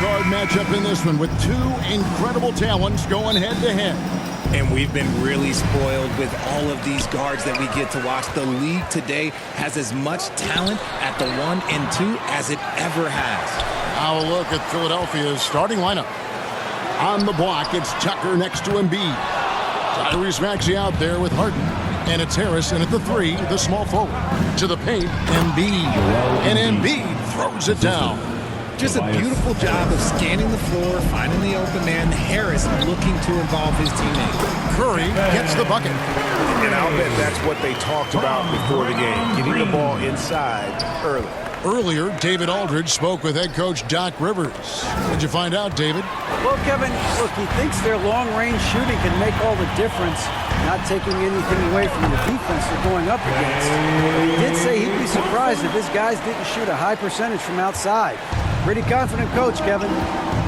guard matchup in this one with two incredible talents going head-to-head. And we've been really spoiled with all of these guards that we get to watch. The league today has as much talent at the 1 and 2 as it ever has. Now a look at Philadelphia's starting lineup. On the block, it's Tucker next to Embiid. Tyrese Maxey out there with Harden. And it's Harris in at the 3, the small forward. To the paint, Embiid. And Embiid throws it down. Just a beautiful job of scanning the floor, finding the open man. Harris looking to involve his teammates. Curry gets the bucket. And I'll bet that's what they talked about before the game, getting the ball inside early. Earlier, David Aldridge spoke with head coach Doc Rivers. What'd you find out, David? Well, Kevin, look, he thinks their long-range shooting can make all the difference, not taking anything away from the defense they're going up against. But he did say he'd be surprised if his guys didn't shoot a high percentage from outside. Pretty confident coach, Kevin.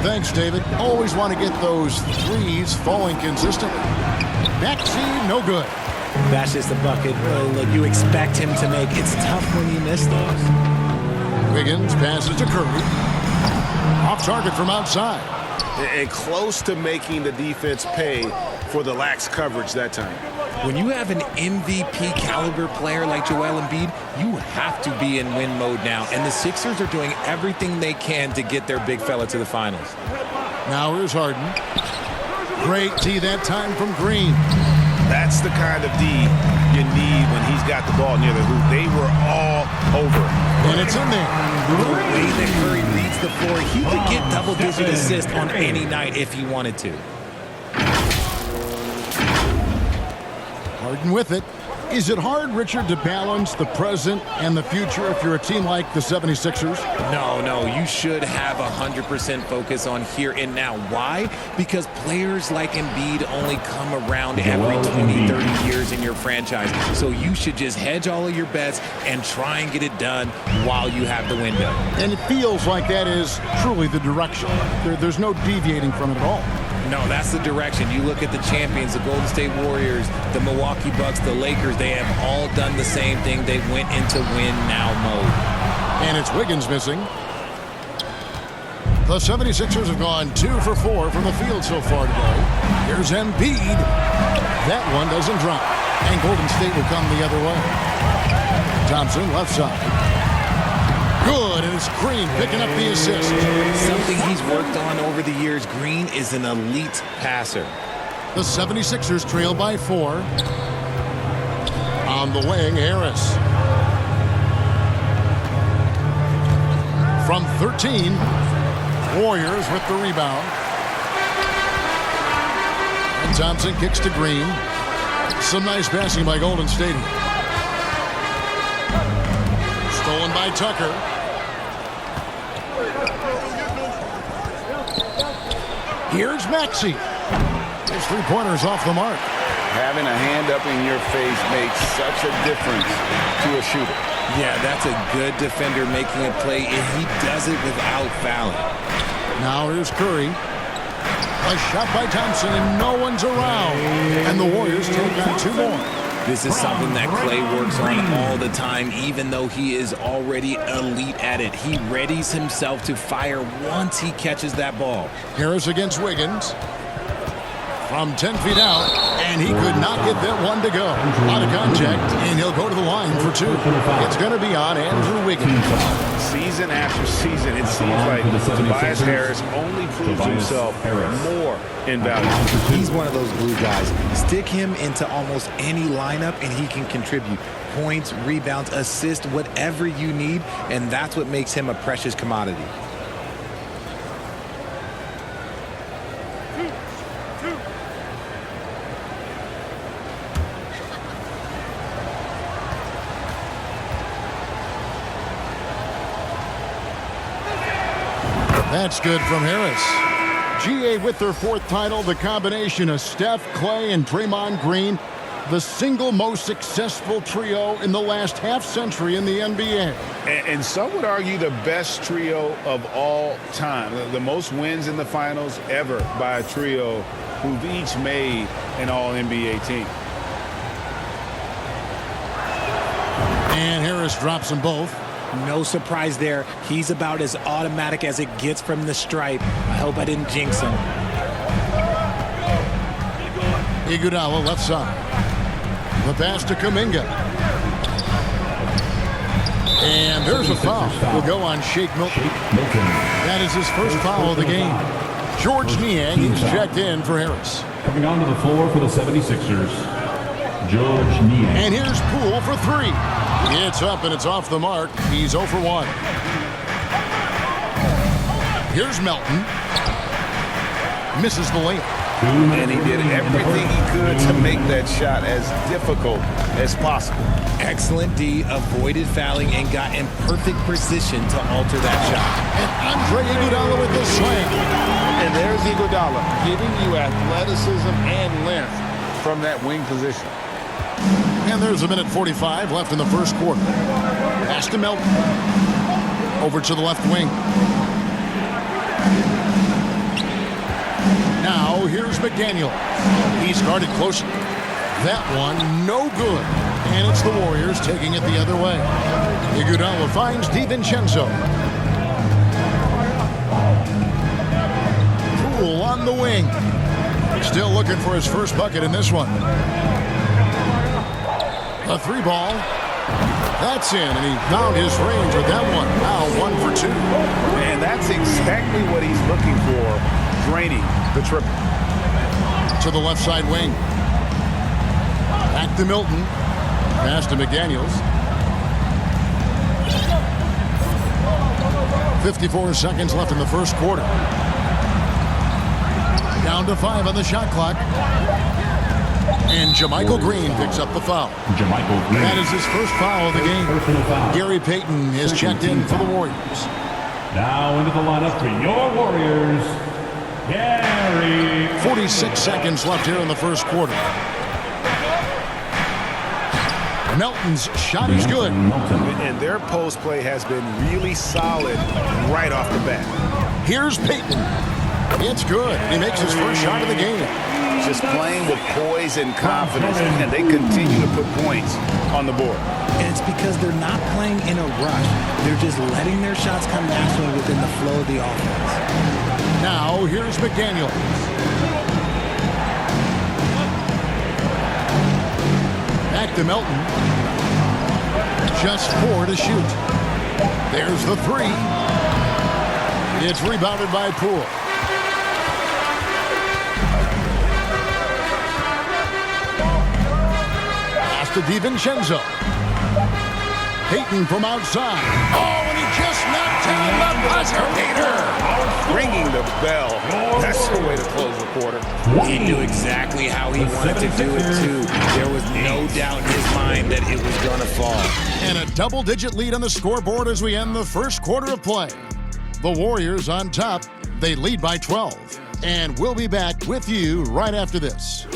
Thanks, David. Always want to get those threes falling consistently. Maxey, no good. That's just a bucket. Look, you expect him to make. It's tough when you miss those. Wiggins passes to Curry. Off target from outside. And close to making the defense pay for the lax coverage that time. When you have an MVP caliber player like Joel Embiid, you have to be in win mode now. And the Sixers are doing everything they can to get their big fella to the finals. Now here's Harden. Great D that time from Green. That's the kind of D you need when he's got the ball near the hoop. They were all over. And it's in there. The way that Curry reads the floor, he could get double-digit assists on any night if he wanted to. Harden with it. Is it hard, Richard, to balance the present and the future if you're a team like the 76ers? No, you should have 100% focus on here and now. Why? Because players like Embiid only come around every 20, 30 years in your franchise. So you should just hedge all of your bets and try and get it done while you have the window. And it feels like that is truly the direction. There's no deviating from it at all. No, that's the direction. You look at the champions, the Golden State Warriors, the Milwaukee Bucks, the Lakers, they have all done the same thing. They went into win-now mode. And it's Wiggins missing. The 76ers have gone 2 for 4 from the field so far today. Here's Embiid. That one doesn't drop. And Golden State will come the other way. Thompson, left side. Good, and it's Green picking up the assist. Something he's worked on over the years. Green is an elite passer. The 76ers trail by 4. On the wing, Harris. From 13, Warriors with the rebound. And Thompson kicks to Green. Some nice passing by Golden State. Stolen by Tucker. Here's Maxey. His three-pointers off the mark. Having a hand up in your face makes such a difference to a shooter. Yeah, that's a good defender making a play, and he does it without fouling. Now here's Curry. A shot by Thompson, and no one's around. And the Warriors take on 2 more. This is something that Clay works on all the time, even though he is already elite at it. He readies himself to fire once he catches that ball. Harris against Wiggins. From 10 feet out, and he could not get that one to go. Out of contact, and he'll go to the line for 2. It's going to be on Andrew Wiggins. Season after season, it seems like Tobias Harris only proves himself more invaluable. He's one of those glue guys. Stick him into almost any lineup, and he can contribute points, rebounds, assists, whatever you need, and that's what makes him a precious commodity. That's good from Harris. GA with their 4th title, the combination of Steph, Clay, and Draymond Green, the single most successful trio in the last half-century in the NBA. And some would argue the best trio of all time. The most wins in the finals ever by a trio who've each made an All-NBA team. And Harris drops them both. No surprise there. He's about as automatic as it gets from the stripe. I hope I didn't jinx him. Iguodala left side. The pass to Kuminga. And there's a foul. Will go on Shake Milton. That is his first foul of the game. George Niang, he's checked in for Harris. Coming onto the floor for the 76ers, George Niang. And here's Poole for three. It's up and it's off the mark. He's 0 for 1. Here's Melton. Misses the layup. And he did everything he could to make that shot as difficult as possible. Excellent D, avoided fouling and got in perfect position to alter that shot. And Andre Iguodala with the slam. And there's Iguodala giving you athleticism and length from that wing position. And there's 1:45 left in the first quarter. Pass to Melton. Over to the left wing. Now here's McDaniel. He's guarded closely. That one no good. And it's the Warriors taking it the other way. Iguodala finds DiVincenzo. Poole on the wing. Still looking for his first bucket in this one. A three ball. That's in, and he found his range with that one. Now 1 for 2. And that's exactly what he's looking for, draining the triple. To the left side wing. Back to Milton. Pass to McDaniels. 54 seconds left in the first quarter. Down to 5 on the shot clock. And JaMychal Green picks up the foul. JaMychal Green. That is his first foul of the game. Personal foul. Gary Payton is checked in for the Warriors. Now into the lineup for your Warriors, Gary. 46 seconds left here in the first quarter. Melton's shot is good. And their post play has been really solid right off the bat. Here's Payton. It's good. He makes his first shot of the game. Just playing with poise and confidence, and they continue to put points on the board. And it's because they're not playing in a rush. They're just letting their shots come naturally within the flow of the offense. Now, here's McDaniel. Back to Melton. Just 4 to shoot. There's the 3. It's rebounded by Poole. Pass to DiVincenzo. Payton from outside. Oh, and he just knocked down the buzzer beater. Ringing the bell. That's the way to close the quarter. He knew exactly how he wanted to do it, too. There was no doubt in his mind that it was going to fall. And a double-digit lead on the scoreboard as we end the first quarter of play. The Warriors on top. They lead by 12. And we'll be back with you right after this.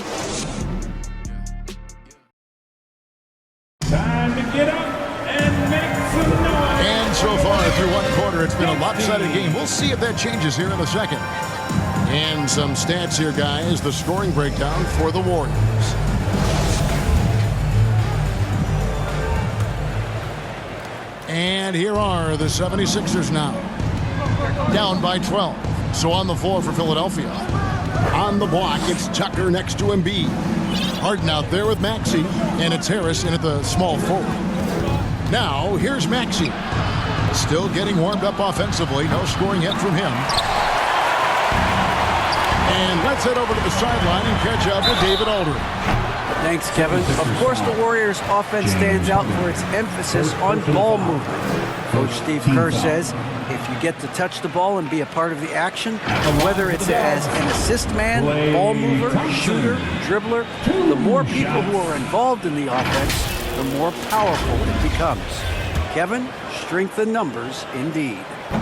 Time to get up and make some noise. And so far through one quarter, it's been a lopsided game. We'll see if that changes here in the second. And some stats here, guys. The scoring breakdown for the Warriors. And here are the 76ers now. Down by 12. So on the floor for Philadelphia. On the block, it's Tucker next to Embiid. Harden out there with Maxey. And it's Harris in at the small forward. Now, here's Maxey. Still getting warmed up offensively. No scoring yet from him. And let's head over to the sideline and catch up with David Aldridge. Thanks, Kevin. Of course, the Warriors' offense stands out for its emphasis on ball movement. Coach Steve Kerr says if you get to touch the ball and be a part of the action, whether it's as an assist man, ball mover, shooter, dribbler, the more people who are involved in the offense, the more powerful it becomes. Kevin, strength in numbers indeed.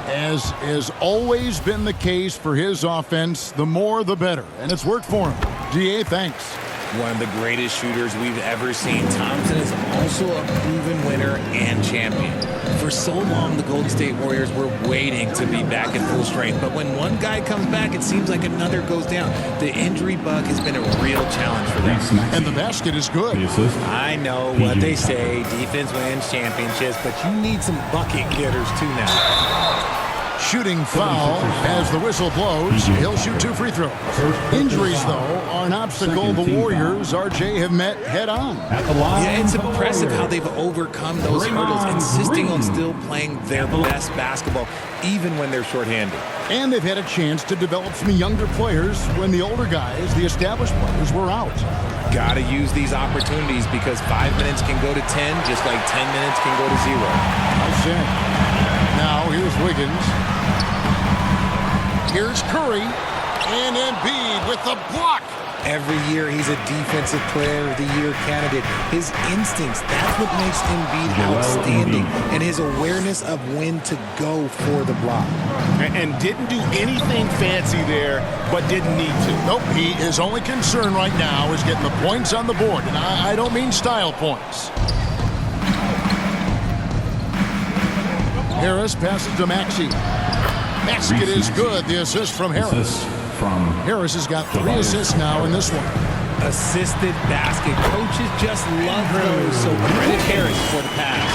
As has always been the case for his offense, the more the better. And it's worked for him. DA, thanks. one of the greatest shooters we've ever seen. Thompson is also a proven winner and champion. For so long, the Golden State Warriors were waiting to be back at full strength. But when one guy comes back, it seems like another goes down. The injury bug has been a real challenge for them. And the basket is good. I know what they say, defense wins championships, but you need some bucket getters too now. Shooting foul as the whistle blows. He'll shoot 2 free throws. Injuries, though, are an obstacle the Warriors, RJ, have met head-on. Yeah, it's impressive how they've overcome those hurdles, insisting on still playing their best basketball, even when they're shorthanded. And they've had a chance to develop some younger players when the older guys, the established players, were out. Got to use these opportunities because 5 minutes can go to 10, just like 10 minutes can go to 0. I say. Now, here's Wiggins. Here's Curry. And Embiid with the block. Every year, he's a Defensive Player of the Year candidate. His instincts, that's what makes Embiid outstanding. And his awareness of when to go for the block. And didn't do anything fancy there, but didn't need to. Nope, his only concern right now is getting the points on the board. And I don't mean style points. Harris passes to Maxey. Basket is good. The assist from Harris. Harris has got 3 assists now in this one. Assisted basket. Coaches just love those, so credit Harris for the pass.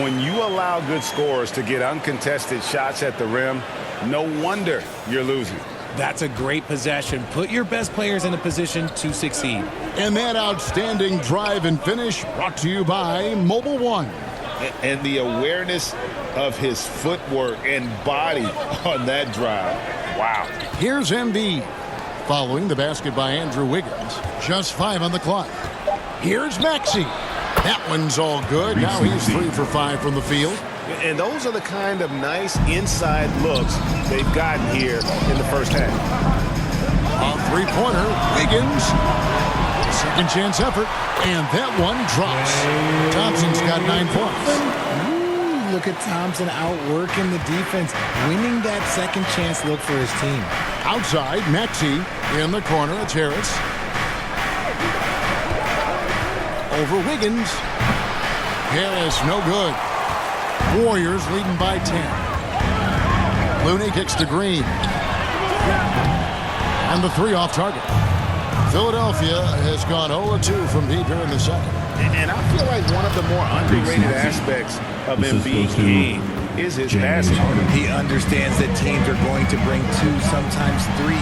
When you allow good scorers to get uncontested shots at the rim, no wonder you're losing. That's a great possession. Put your best players in a position to succeed. And that outstanding drive and finish brought to you by Mobile One. And the awareness of his footwork and body on that drive. Wow. Here's Embiid. Following the basket by Andrew Wiggins. Just 5 on the clock. Here's Maxey. That one's all good. Now he's 3 for 5 from the field. And those are the kind of nice inside looks they've gotten here in the first half. On three-pointer, Wiggins. Second chance effort. And that one drops. Thompson's got 9 points. Look at Thompson outworking the defense, winning that second chance look for his team. Outside, Maxey in the corner. It's Harris. Over Wiggins. Harris, no good. Warriors leading by 10. Looney kicks to Green. And the 3 off target. Philadelphia has gone 0-2 from deep here in the second. And I feel like one of the more underrated aspects of Embiid's game is his passing. He understands that teams are going to bring 2, sometimes 3.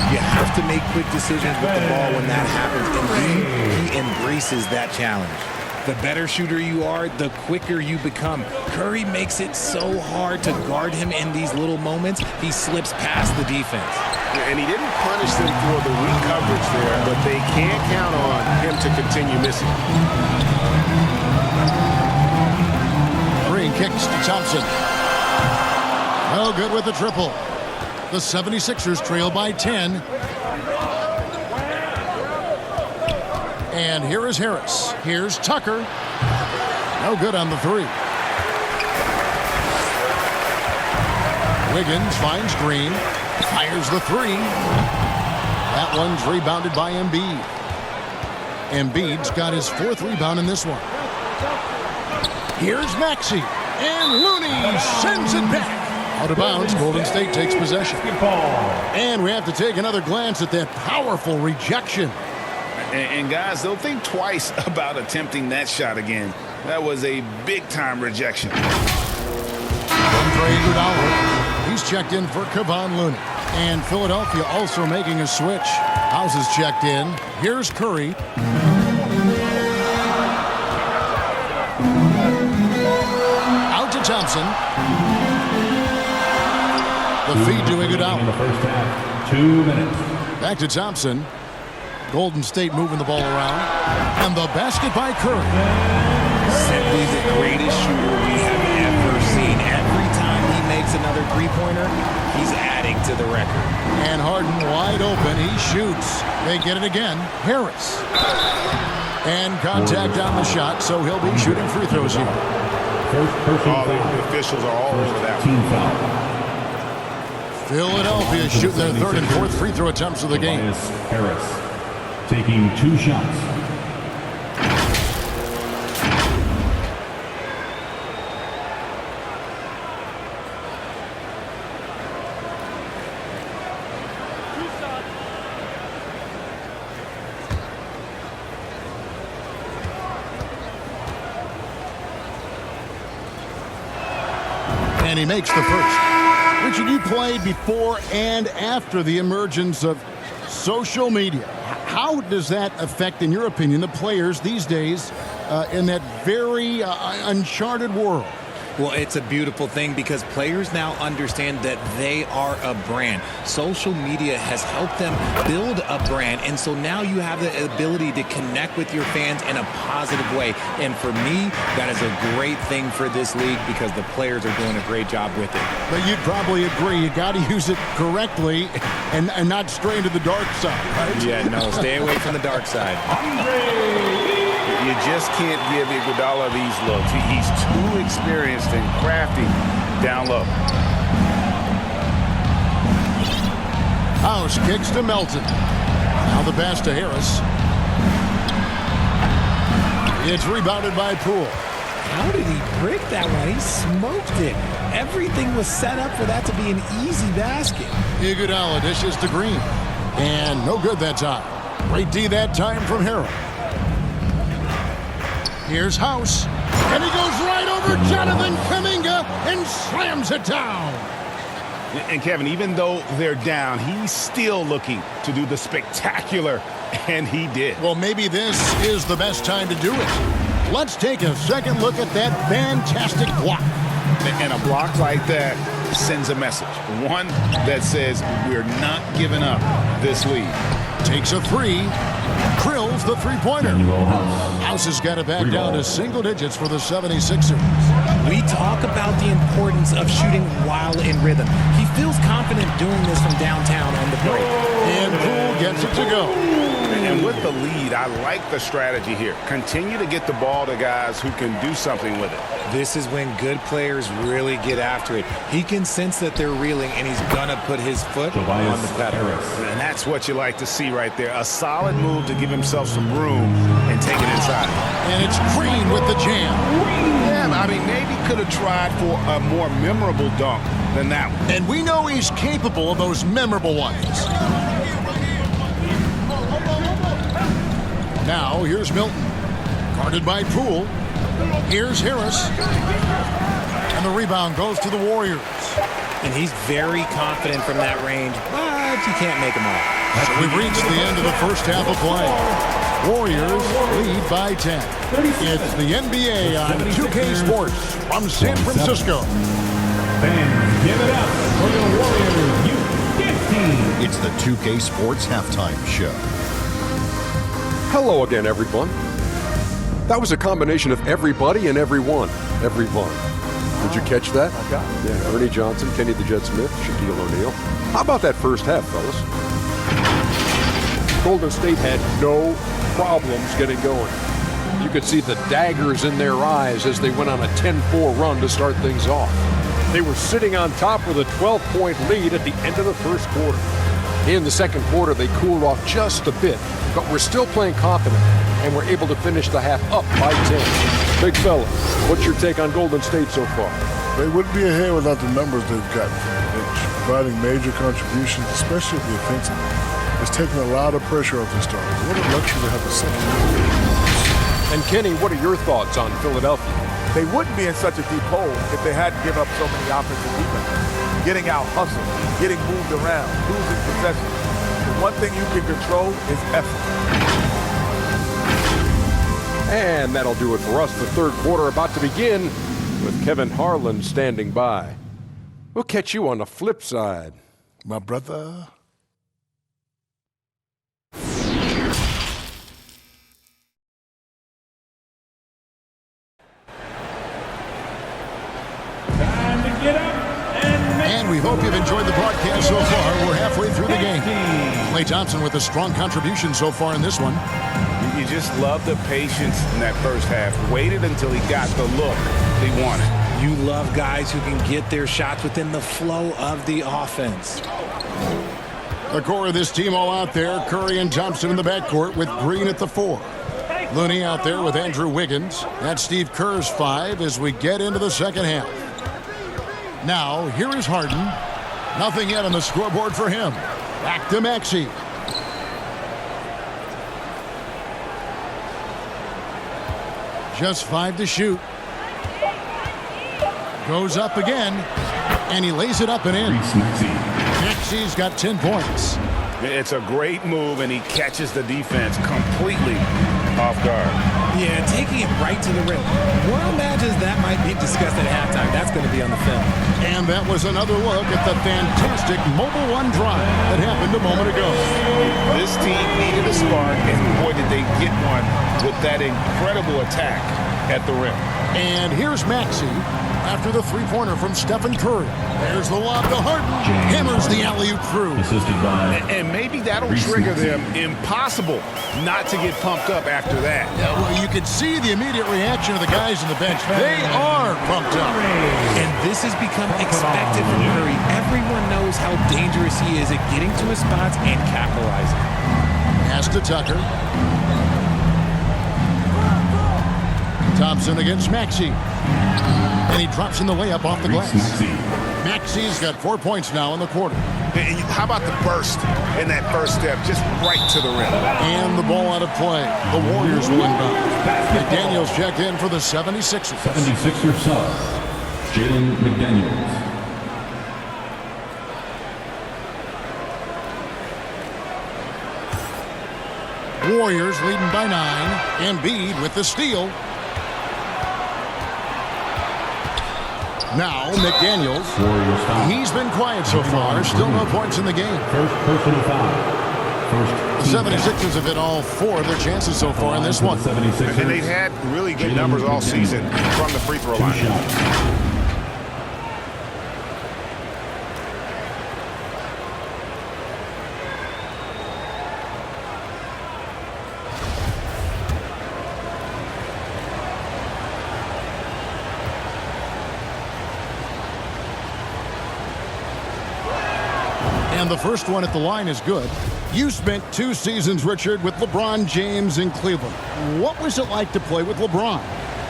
You have to make quick decisions with the ball when that happens. Embiid, he embraces that challenge. The better shooter you are, the quicker you become. Curry makes it so hard to guard him in these little moments. He slips past the defense. And he didn't punish them for the weak coverage there, but they can't count on him to continue missing. Green kicks to Thompson. No good with the triple. The 76ers trail by 10. And here is Harris. Here's Tucker. No good on the 3. Wiggins finds Green. Fires the 3. That one's rebounded by Embiid. Embiid's got his 4th rebound in this one. Here's Maxey. And Looney sends it back. Out of bounds, Golden State takes possession. And we have to take another glance at that powerful rejection. And guys, they'll think twice about attempting that shot again. That was a big-time rejection. Andre Iguodala, he's checked in for Kevon Looney. And Philadelphia also making a switch. House is checked in. Here's Curry. Out to Thompson. The feed to Iguodala. In the first half, 2 minutes. Back to Thompson. Golden State moving the ball around. And the basket by Curry. Simply the greatest shooter we have ever seen. Every time he makes another three-pointer, he's adding to the record. And Harden wide open. He shoots. They get it again. Harris. And contact on the shot, so he'll be shooting free throws here. First personal All the foul. officials are all over that one. Team foul. Philadelphia shooting their 3rd and 4th free throw attempts of the game. Harris. taking 2 shots. And he makes the first. Richard, you played before and after the emergence of social media. How does that affect, in your opinion, the players these days in that very uncharted world? Well, it's a beautiful thing because players now understand that they are a brand. Social media has helped them build a brand, and so now you have the ability to connect with your fans in a positive way. And for me, that is a great thing for this league because the players are doing a great job with it. But you'd probably agree you got to use it correctly and not stray into the dark side, right? Yeah, no, stay away from the dark side. You just can't give Iguodala these looks. He's too experienced and crafty down low. House kicks to Melton. Now the pass to Harris. It's rebounded by Poole. How did he break that one? He smoked it. Everything was set up for that to be an easy basket. Iguodala dishes to Green. And no good that time. Great D that time from Harrell. Here's House. And he goes right over Jonathan Kuminga and slams it down. And Kevin, even though they're down, he's still looking to do the spectacular, and he did. Well, maybe this is the best time to do it. Let's take a second look at that fantastic block. And a block like that sends a message. One that says we're not giving up this lead. Takes a three. Drills the three-pointer. House has got it back down to single digits for the 76ers. We talk about the importance of shooting while in rhythm. He feels confident doing this from downtown on the break. And Poole gets it to go. And with the lead, I like the strategy here. Continue to get the ball to guys who can do something with it. This is when good players really get after it. He can sense that they're reeling, and he's going to put his foot on the pedal. And that's what you like to see right there. A solid move to give himself some room and take it inside. And it's Green with the jam. Yeah, I mean, maybe could have tried for a more memorable dunk than that one. And we know he's capable of those memorable ones. Now, here's Milton. Guarded by Poole. Here's Harris. And the rebound goes to the Warriors. And he's very confident from that range, but you can't make him all. So we've reached the end of the first half of play. Warriors lead by 10. It's the NBA on 2K Sports from San Francisco. Fans, give it up for the Warriors U15. It's the 2K Sports Halftime Show. Hello again, everyone. That was a combination of everybody and everyone. Everyone. Did you catch that? I got it. Yeah, Ernie Johnson, Kenny the Jet Smith, Shaquille O'Neal. How about that first half, fellas? Golden State had no problems getting going. You could see the daggers in their eyes as they went on a 10-4 run to start things off. They were sitting on top with a 12-point lead at the end of the first quarter. In the second quarter, they cooled off just a bit, but we're still playing confident, and we're able to finish the half up by 10. Big fella, what's your take on Golden State so far? They wouldn't be ahead without the numbers they've gotten from the bench, providing major contributions, especially at the offensive end. It's taken a lot of pressure off the starters. What a luxury to have a second. And Kenny, what are your thoughts on Philadelphia? They wouldn't be in such a deep hole if they hadn't given up so many offensive defenses. Getting out hustled, getting moved around, losing possession. The one thing you can control is effort. And that'll do it for us. The third quarter about to begin with Kevin Harlan standing by. We'll catch you on the flip side. My brother. Time to get up And we hope you've enjoyed the broadcast so far. We're halfway through the game. Klay Thompson with a strong contribution so far in this one. You just love the patience in that first half. Waited until he got the look he wanted. You love guys who can get their shots within the flow of the offense. The core of this team all out there. Curry and Thompson in the backcourt with Green at the 4. Looney out there with Andrew Wiggins. That's Steve Kerr's 5 as we get into the second half. Now, here is Harden. Nothing yet on the scoreboard for him. Back to Maxey. Just 5 to shoot. Goes up again, and he lays it up and in. Maxey's got 10 points. It's a great move, and he catches the defense completely off guard. Yeah, taking it right to the rim. One imagines that might be discussed at halftime. That's going to be on the film. And that was another look at the fantastic Mobile One drive that happened a moment ago. This team needed a spark, and boy, did they get one with that incredible attack at the rim. And here's Maxey after the three-pointer from Stephen Curry. There's the lob to Harden. Hammers the alley-oop through. And maybe that'll trigger them. Impossible not to get pumped up after that. Yeah, well, you could see the immediate reaction of the guys on the bench. They are pumped up. And this has become expected from Curry. Everyone knows how dangerous he is at getting to his spots and capitalizing. Pass to Tucker. Thompson against Maxey. And he drops in the layup off the glass. Maxey's got 4 points now in the quarter. And how about the burst in that first step, just right to the rim. And the ball out of play. The Warriors will inbound. McDaniels checked in for the 76ers. 76ers sub, Jalen McDaniels. Warriors leading by 9. Embiid with the steal. Now, McDaniels. He's been quiet so far. Still no points in the game. First personal foul. The 76ers have hit all 4 of their chances so far in this one. And they've had really good numbers all season from the free throw line. And the first one at the line is good. You spent 2 seasons, Richard, with LeBron James in Cleveland. What was it like to play with LeBron?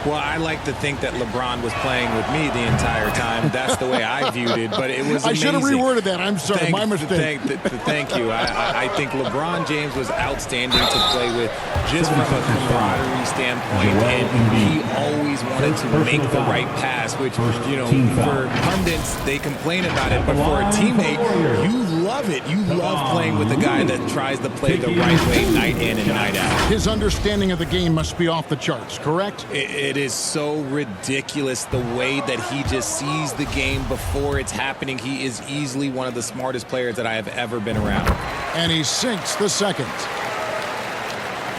Well, I like to think that LeBron was playing with me the entire time. That's the way I viewed it, but it was amazing. I should have reworded that. I'm sorry, my mistake. Thank you. I think LeBron James was outstanding to play with just from a camaraderie standpoint, and he always wanted to make the right pass, which, you know, for pundits, they complain about it, but for a teammate, you love it. You love playing with a guy that tries to play the right way night in and night out. His understanding of the game must be off the charts, correct? It is so ridiculous the way that he just sees the game before it's happening. He is easily one of the smartest players that I have ever been around. And he sinks the second.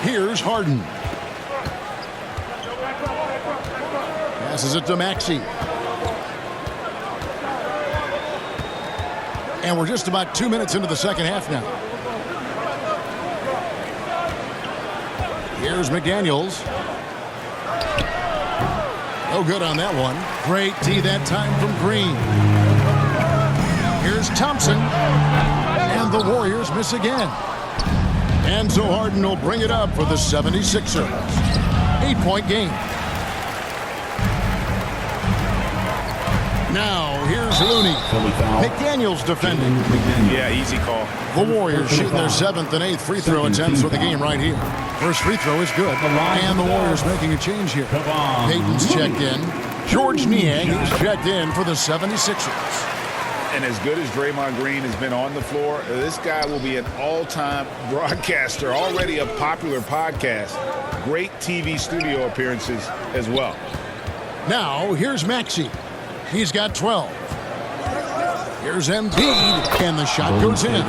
Here's Harden. Passes it to Maxey. And we're just about 2 minutes into the second half now. Here's McDaniels. No good on that one. Great D that time from Green. Here's Thompson. And the Warriors miss again. And so Harden will bring it up for the 76ers. 8-point game. Now, here's Looney. McDaniels defending. Yeah, easy call. The Warriors shooting their 7th and 8th free throw attempts for the game right here. First free throw is good. And the Warriors making a change here. Payton's checked in. George Niang is checked in for the 76ers. And as good as Draymond Green has been on the floor, this guy will be an all-time broadcaster, already a popular podcast. Great TV studio appearances as well. Now, here's Maxey. He's got 12. Here's Embiid, and the shot goes in.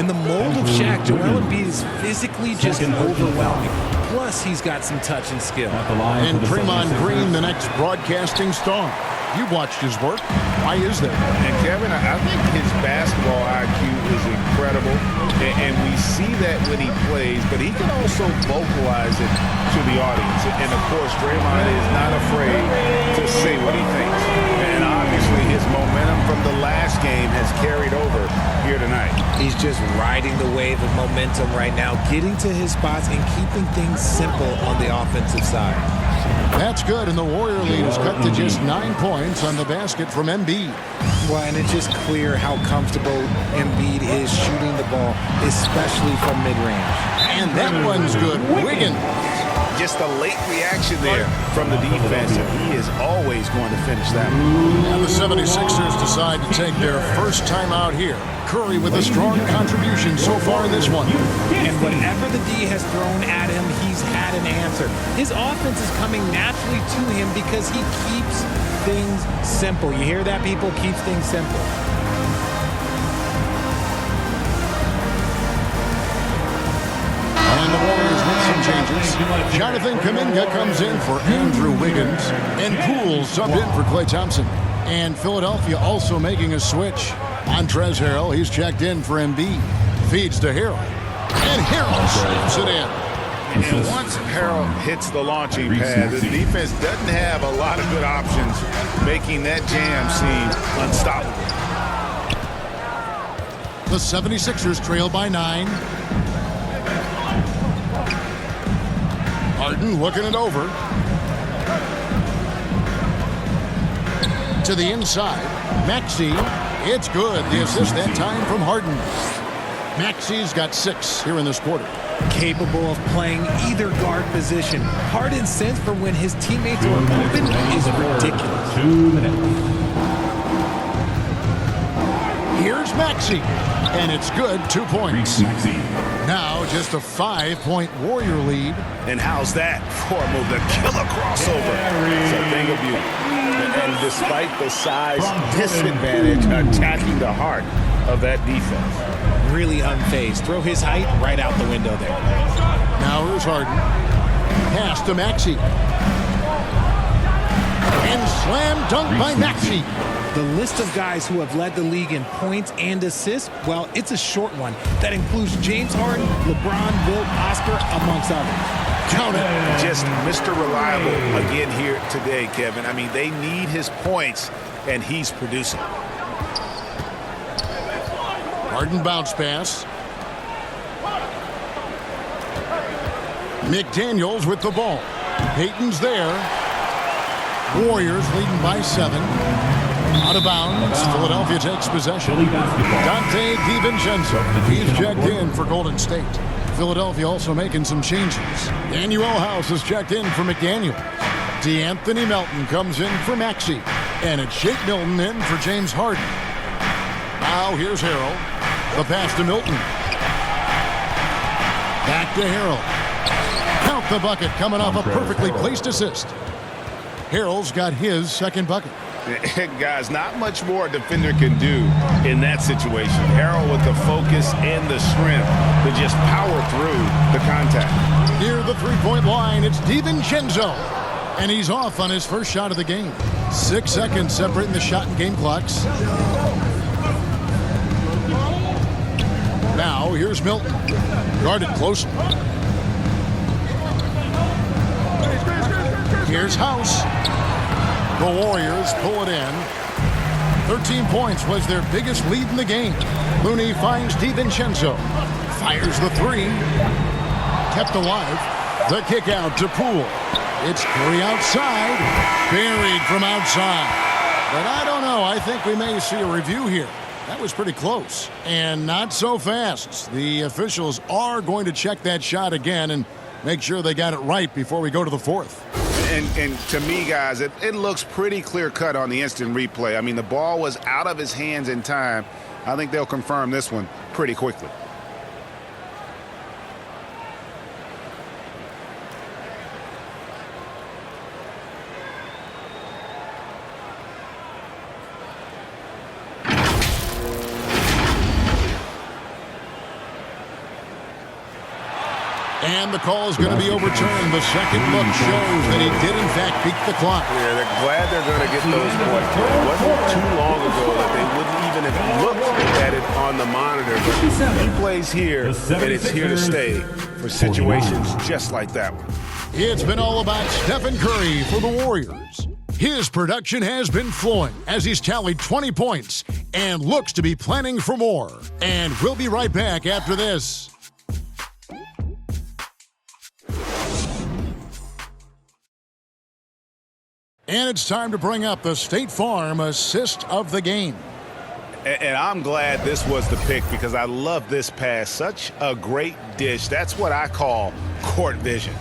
In the mold of Shaq, Joel Embiid is physically just overwhelming. Plus, he's got some touch and skill. And Draymond Green, the next broadcasting star. You've watched his work. Why is that? And Kevin, I think his basketball IQ is incredible, and we see that when he plays, but he can also vocalize it to the audience. And of course, Draymond is not afraid to say what he thinks. And obviously his momentum from the last game has carried over here tonight. He's just riding the wave of momentum right now, getting to his spots and keeping things simple on the offensive side. That's good, and the Warrior lead is cut to just 9 points on the basket from Embiid. Well, and it's just clear how comfortable Embiid is shooting the ball, especially from mid-range. And that one's good. Wiggins. Just a late reaction there from the defense, and he is always going to finish that one. And the 76ers decide to take their first time out here. Curry with a strong contribution so far in this one. And whatever the D has thrown at him, he's had an answer. His offense is coming naturally to him because he keeps things simple. You hear that, people? Keeps things simple. And the Warriors make some changes. Jonathan Kuminga comes in for Andrew Wiggins. And Poole subbed in for Klay Thompson. And Philadelphia also making a switch. Montrezl Harrell, he's checked in for Embiid. Feeds to Harrell. And Harrell slams it in. And once Harrell hits the launching pad, the defense doesn't have a lot of good options, making that jam seem unstoppable. The 76ers trail by 9. Harden looking it over. To the inside. Maxey. It's good. The assist that time from Harden. Maxey's got 6 here in this quarter. Capable of playing either guard position. Harden's sense for when his teammates are open is ridiculous. 2 minutes. Here's Maxey. And it's good. 2 points. Now just a 5-point Warrior lead. And how's that for a move? The killer crossover. It's a thing of beauty. And despite the size disadvantage, attacking the heart of that defense. Really unfazed. Throw his height right out the window there. Now here's Harden. Pass to Maxey. And slam dunk by Maxey. The list of guys who have led the league in points and assists, well, it's a short one. That includes James Harden, LeBron, Wilt, Oscar, amongst others. Count it. Just Mr. Reliable again here today, Kevin. I mean, they need his points, and he's producing. Harden bounce pass. McDaniels with the ball. Payton's there. Warriors leading by 7. Out of bounds. Philadelphia takes possession. Dante DiVincenzo. He's checked in for Golden State. Philadelphia also making some changes. Daniel House is checked in for McDaniel. DeAnthony Melton comes in for Maxey. And it's Shake Milton in for James Harden. Now here's Harrell. The pass to Milton. Back to Harrell. Count the bucket coming off a perfectly placed assist. Harrell's got his second bucket. Guys, not much more a defender can do in that situation. Harrell with the focus and the strength to just power through the contact. Near the three-point line, it's DiVincenzo. And he's off on his first shot of the game. 6 seconds separating the shot and game clocks. Now, here's Milton. Guarded closely. Here's House. The Warriors pull it in. 13 points was their biggest lead in the game. Looney finds DiVincenzo. Fires the 3. Kept alive. The kick out to Poole. It's Curry outside. Buried from outside. But I don't know. I think we may see a review here. That was pretty close. And not so fast. The officials are going to check that shot again and make sure they got it right before we go to the 4th. And to me, guys, it looks pretty clear-cut on the instant replay. I mean, the ball was out of his hands in time. I think they'll confirm this one pretty quickly. And the call is going to be overturned. The second look shows that he did, in fact, beat the clock. Yeah, they're glad they're going to get those points. It wasn't too long ago that they wouldn't even have looked at it on the monitor. But he plays here, and it's here to stay for situations just like that one. It's been all about Stephen Curry for the Warriors. His production has been flowing as he's tallied 20 points and looks to be planning for more. And we'll be right back after this. And it's time to bring up the State Farm assist of the game. And I'm glad this was the pick because I love this pass. Such a great dish. That's what I call court vision.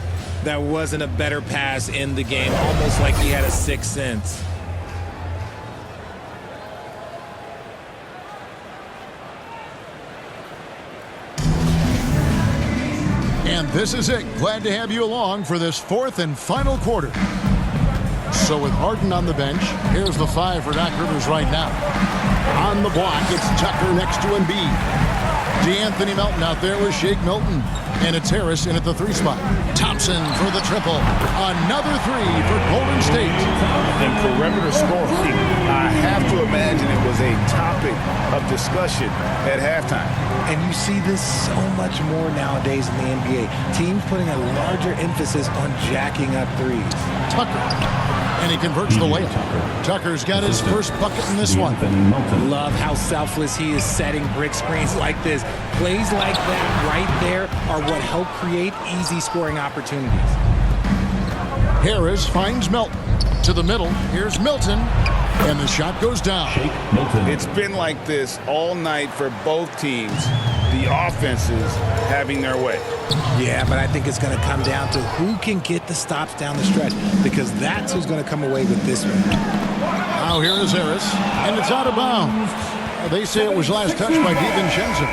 That wasn't a better pass in the game, almost like he had a sixth sense. And this is it. Glad to have you along for this fourth and final quarter. So with Harden on the bench, here's the 5 for Doc Rivers right now. On the block, it's Tucker next to Embiid. DeAnthony Melton out there with Shake Milton. And it's Harris in at the 3 spot. Thompson for the triple. Another 3 for Golden State. And perimeter scoring, I have to imagine it was a topic of discussion at halftime. And you see this so much more nowadays in the NBA. Teams putting a larger emphasis on jacking up threes. Tucker. And he converts the layup. Tucker's got his first bucket in this one. Love how selfless he is setting brick screens like this. Plays like that right there are what help create easy scoring opportunities. Harris finds Melton. To the middle. Here's Milton. And the shot goes down. It's been like this all night for both teams. The offenses having their way. Yeah, but I think it's going to come down to who can get the stops down the stretch, because that's who's going to come away with this one. Now here is Harris, and it's out of bounds. They say it was last touched by DiVincenzo.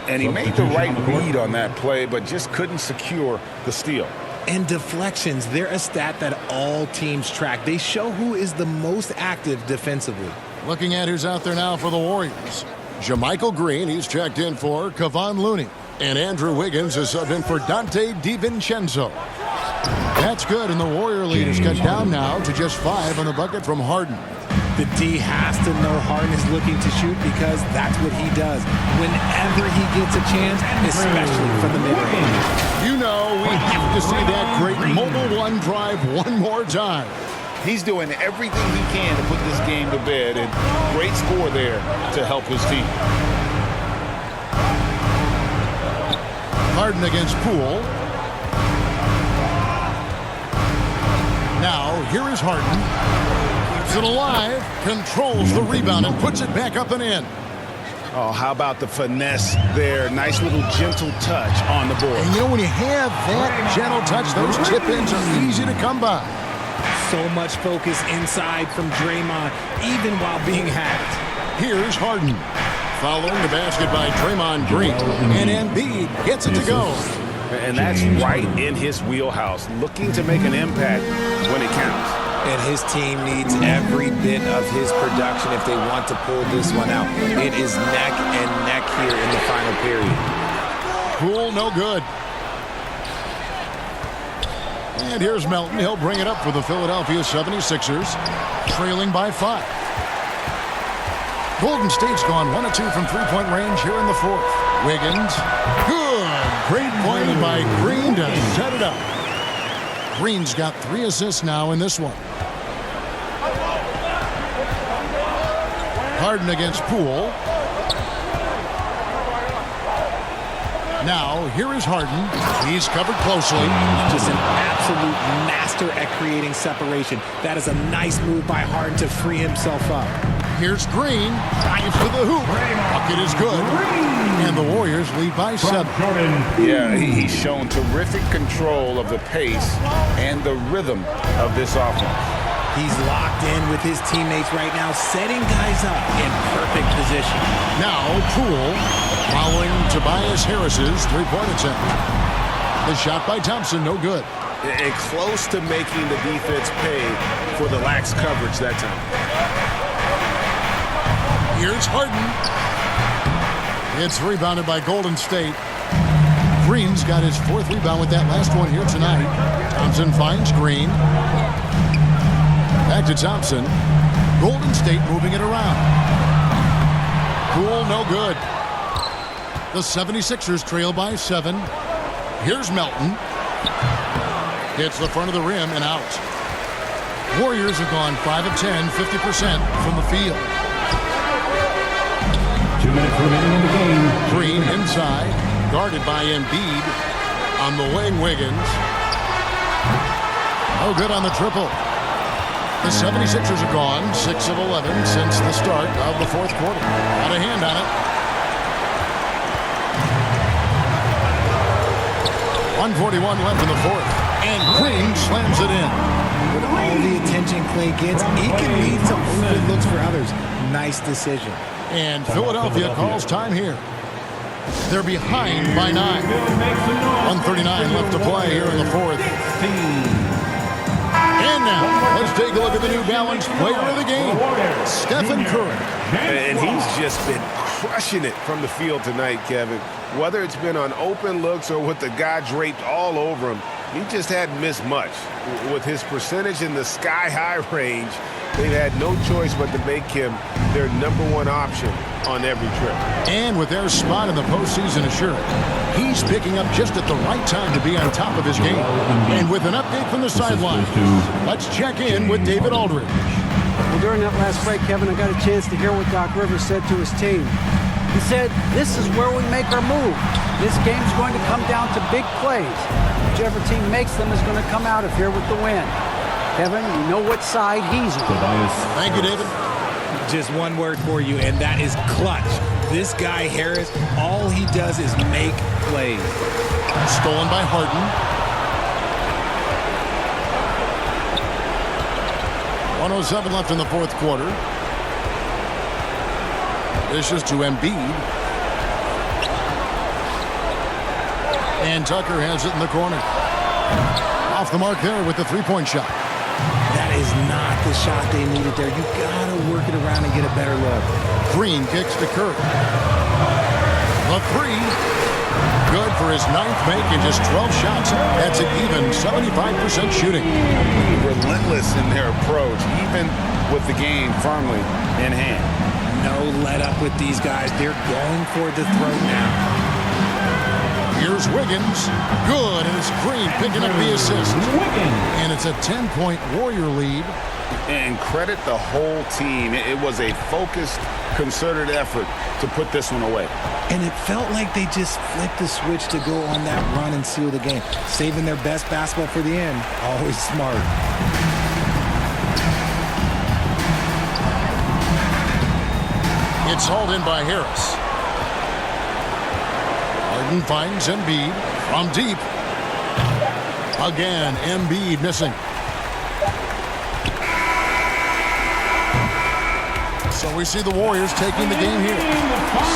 And he made the right read on that play, but just couldn't secure the steal. And deflections, they're a stat that all teams track. They show who is the most active defensively. Looking at who's out there now for the Warriors. Jermichael Green, he's checked in for Kevon Looney. And Andrew Wiggins is subbed in for Dante DiVincenzo. That's good, and the Warrior lead is cut down now to just 5 on the bucket from Harden. The D has to know Harden is looking to shoot because that's what he does whenever he gets a chance, especially from the mid-range. You know, we have to see that great mobile one drive one more time. He's doing everything he can to put this game to bed, and great score there to help his team. Harden against Poole. Now, here is Harden. Keeps it alive, controls the rebound, and puts it back up and in. Oh, how about the finesse there? Nice little gentle touch on the board. And you know, when you have that gentle touch, those tip-ins are easy to come by. So much focus inside from Draymond, even while being hacked. Here's Harden. Following the basket by Draymond Green. And Embiid gets it to go. And that's right in his wheelhouse, looking to make an impact when it counts. And his team needs every bit of his production if they want to pull this one out. It is neck and neck here in the final period. Poole, no good. And here's Melton. He'll bring it up for the Philadelphia 76ers, trailing by 5. Golden State's gone 1 of 2 from three-point range here in the 4th. Wiggins, good. Great play by Green to set it up. Green's got 3 assists now in this one. Harden against Poole. Now, here is Harden. He's covered closely. Just an absolute master at creating separation. That is a nice move by Harden to free himself up. Here's Green. Dives to the hoop. Bucket is good. And the Warriors lead by 7. Yeah, he's shown terrific control of the pace and the rhythm of this offense. He's locked in with his teammates right now, setting guys up in perfect position. Now, Poole following Tobias Harris's three-point attempt. The shot by Thompson, no good. And close to making the defense pay for the lax coverage that time. Here's Harden. It's rebounded by Golden State. Green's got his 4th rebound with that last one here tonight. Thompson finds Green. Back to Thompson. Golden State moving it around. Poole, no good. The 76ers trail by 7. Here's Melton. Hits the front of the rim and out. Warriors have gone 5 of 10, 50% from the field. 2 minutes remaining in the game. Green inside, guarded by Embiid. On the wing, Wiggins. No good on the triple. The 76ers are gone 6 of 11 since the start of the fourth quarter. Got a hand on it. 1:41 left in the fourth. And Green slams it in. With all the attention Clay gets, it can lead to open looks for others. Nice decision. And Philadelphia calls time here. They're behind by 9. 1:39 left to play here in the fourth. And now, let's take a look at the New Balance player of the game, Stephen Curry. And he's just been crushing it from the field tonight, Kevin. Whether it's been on open looks or with the guy draped all over him, he just hadn't missed much. With his percentage in the sky-high range, they've had no choice but to make him their #1 option on every trip. And with their spot in the postseason assured, he's picking up just at the right time to be on top of his game. And with an update from the sidelines, let's check in with David Aldridge. Well, during that last break, Kevin, I got a chance to hear what Doc Rivers said to his team. He said, this is where we make our move. This game's going to come down to big plays. Whichever team makes them is going to come out of here with the win. Kevin, you know what side he's on. Thank you, David. Just one word for you, and that is clutch. This guy, Harris, all he does is make plays. Stolen by Harden. 1:07 left in the fourth quarter. This is to Embiid. And Tucker has it in the corner. Off the mark there with the three-point shot. That is not the shot they needed there. You got to work it around and get a better look. Green kicks to Curry. The three. Good for his 9th make in just 12 shots. That's an even 75% shooting. Relentless in their approach, even with the game firmly in hand. No let up with these guys. They're going for the throat now. Here's Wiggins. Good, and it's Green picking up the assist. And it's a 10-point Warrior lead. And credit the whole team. It was a focused, concerted effort to put this one away. And it felt like they just flipped the switch to go on that run and seal the game. Saving their best basketball for the end. Always smart. It's hauled in by Harris. Harden finds Embiid from deep. Again, Embiid missing. So we see the Warriors taking the game here.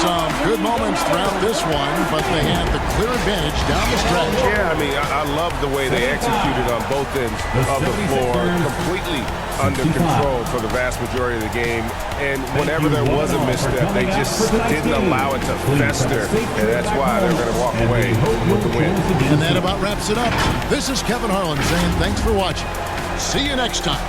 Some good moments throughout this one, but they had the clear advantage down the stretch. Yeah, I mean, I love the way they executed on both ends of the floor. Completely under control for the vast majority of the game. And whenever there was a misstep, they just didn't allow it to fester. And that's why they're going to walk away with the win. And that about wraps it up. This is Kevin Harlan saying thanks for watching. See you next time.